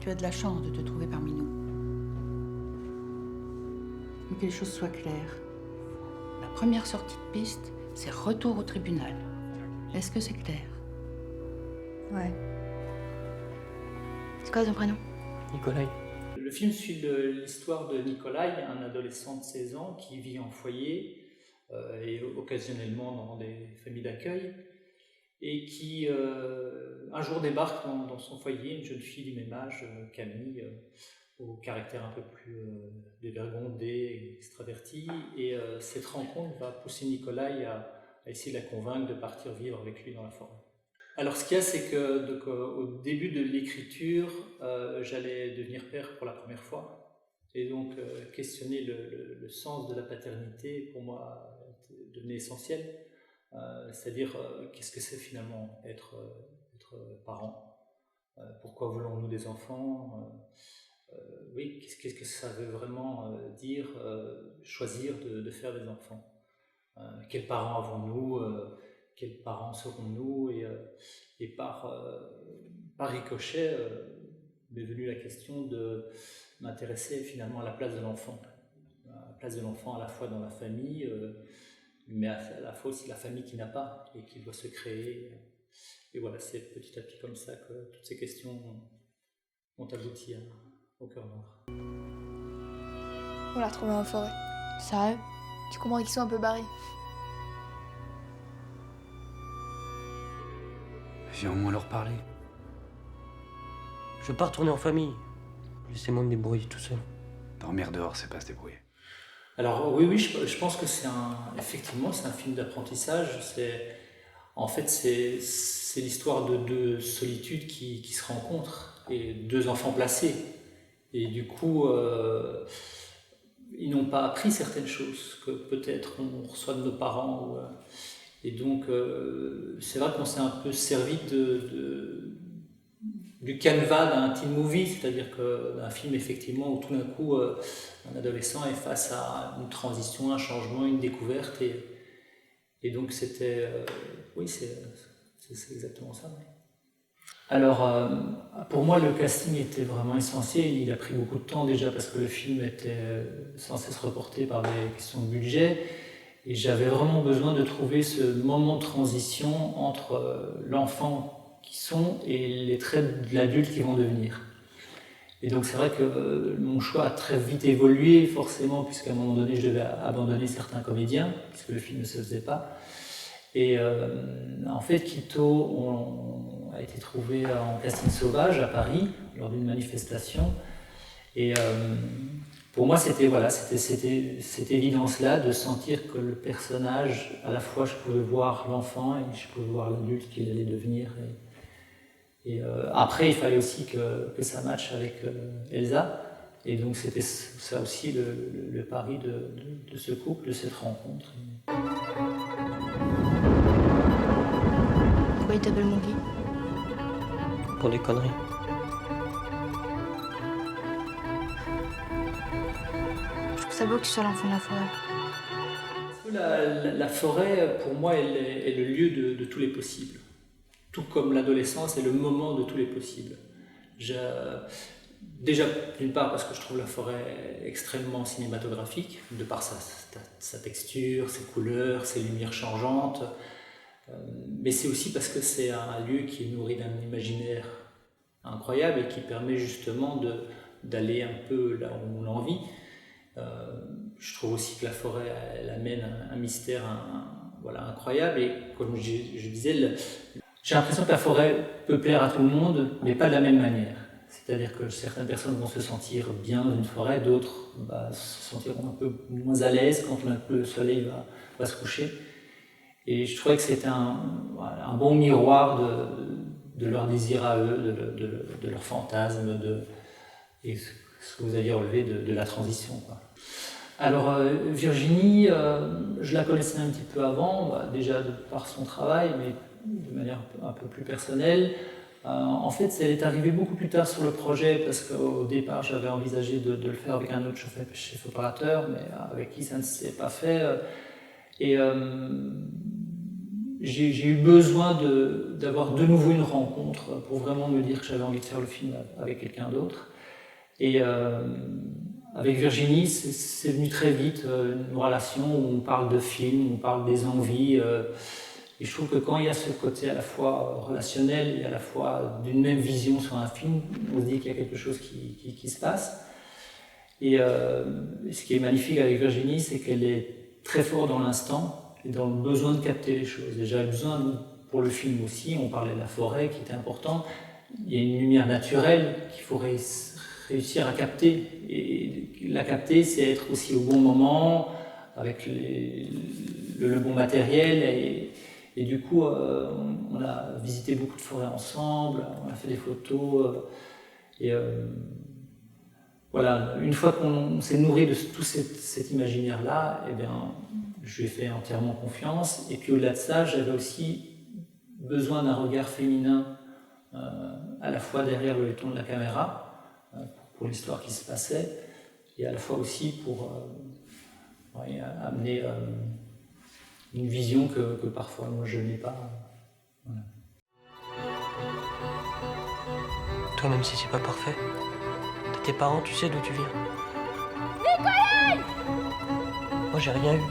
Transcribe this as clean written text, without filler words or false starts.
Tu as de la chance de te trouver parmi nous. Mais que les choses soient claires. La première sortie de piste, c'est retour au tribunal. Est-ce que c'est clair? Ouais. C'est quoi ton prénom? Nikolai. Le film suit l'histoire de Nikolai, un adolescent de 16 ans qui vit en foyer et occasionnellement dans des familles d'accueil et qui un jour débarque dans son foyer une jeune fille du même âge, Camille, au caractère un peu plus dévergondé et extraverti. Et cette rencontre va pousser Nikolai à essayer de la convaincre de partir vivre avec lui dans la forêt. Alors ce qu'il y a, c'est que donc, au début de l'écriture, j'allais devenir père pour la première fois. Et donc questionner le sens de la paternité, pour moi, devenait essentiel. C'est-à-dire, qu'est-ce que c'est finalement être parent? Pourquoi voulons-nous des enfants? Oui, qu'est-ce que ça veut vraiment dire, choisir de faire des enfants? Quels parents avons-nous? Quels parents serons-nous? Et par ricochet, m'est venue la question de m'intéresser finalement à la place de l'enfant. À la place de l'enfant à la fois dans la famille, mais à la fois aussi la famille qui n'a pas et qui doit se créer. Et voilà, c'est petit à petit comme ça que toutes ces questions ont abouti au Cœur Noir. On l'a retrouvé en forêt. Sérieux? Tu comprends qu'ils sont un peu barrés. Viens au moins leur parler. Je veux pas retourner en famille. Laissez-moi me débrouiller tout seul. Dormir dehors, c'est pas se débrouiller. Alors oui, je pense que effectivement, c'est un film d'apprentissage. En fait, c'est l'histoire de deux solitudes qui se rencontrent et deux enfants placés. Et du coup, ils n'ont pas appris certaines choses que peut-être on reçoit de nos parents. Et donc, c'est vrai qu'on s'est un peu servi du canevas d'un teen movie, c'est-à-dire d'un film effectivement où tout d'un coup un adolescent est face à une transition, un changement, une découverte, et donc c'était oui, c'est exactement ça. Oui. Alors pour moi le casting était vraiment essentiel, il a pris beaucoup de temps déjà parce que le film était sans cesse reporté par des questions de budget, et j'avais vraiment besoin de trouver ce moment de transition entre l'enfant qui sont et les traits de l'adulte qui vont devenir. Et donc c'est vrai que mon choix a très vite évolué, forcément, puisqu'à un moment donné je devais abandonner certains comédiens, puisque le film ne se faisait pas. Et en fait, Quito a été trouvé en casting sauvage à Paris, lors d'une manifestation. Et pour moi, c'était cette évidence-là de sentir que le personnage, à la fois je pouvais voir l'enfant et je pouvais voir l'adulte qu'il allait devenir. Et après, il fallait aussi que ça matche avec Elsa. Et donc, c'était ça aussi le pari de ce couple, de cette rencontre. Pourquoi il t'appelle Monkey? Pour des conneries. Je trouve ça beau que tu sois l'enfant de la forêt. La forêt, pour moi, elle est le lieu de tous les possibles. Tout comme l'adolescence est le moment de tous les possibles. Déjà, d'une part, parce que je trouve la forêt extrêmement cinématographique, de par sa texture, ses couleurs, ses lumières changeantes. Mais c'est aussi parce que c'est un lieu qui est nourri d'un imaginaire incroyable et qui permet justement d'aller un peu là où on a envie. Je trouve aussi que la forêt, elle amène un mystère incroyable. Et comme je disais, j'ai l'impression que la forêt peut plaire à tout le monde, mais pas de la même manière. C'est-à-dire que certaines personnes vont se sentir bien dans une forêt, d'autres se sentiront un peu moins à l'aise quand le soleil va se coucher. Et je trouvais que c'était un bon miroir de leur désir à eux, de leur fantasme, et ce que vous aviez relevé de la transition, quoi. Alors Virginie, je la connaissais un petit peu avant, déjà par son travail, mais de manière un peu plus personnelle. En fait, elle est arrivée beaucoup plus tard sur le projet parce qu'au départ, j'avais envisagé de le faire avec un autre chef opérateur, mais avec qui ça ne s'est pas fait. Et j'ai eu besoin d'avoir de nouveau une rencontre pour vraiment me dire que j'avais envie de faire le film avec quelqu'un d'autre. Et avec Virginie, c'est venu très vite, une relation où on parle de film, on parle des envies. Et je trouve que quand il y a ce côté à la fois relationnel et à la fois d'une même vision sur un film, on se dit qu'il y a quelque chose qui se passe. Et ce qui est magnifique avec Virginie, c'est qu'elle est très forte dans l'instant et dans le besoin de capter les choses. Et j'avais besoin, pour le film aussi, on parlait de la forêt qui était important, il y a une lumière naturelle qu'il faut réussir à capter. Et la capter, c'est être aussi au bon moment, avec le bon matériel. Et du coup, on a visité beaucoup de forêts ensemble, on a fait des photos. Voilà, une fois qu'on s'est nourri de tout cet imaginaire-là, eh bien, je lui ai fait entièrement confiance. Et puis au-delà de ça, j'avais aussi besoin d'un regard féminin, à la fois derrière le ton de la caméra, pour l'histoire qui se passait, et à la fois aussi pour amener une vision que parfois moi je n'ai pas. Voilà. Toi, même si c'est pas parfait, t'as tes parents, tu sais d'où tu viens. Nikolai! Moi, j'ai rien eu.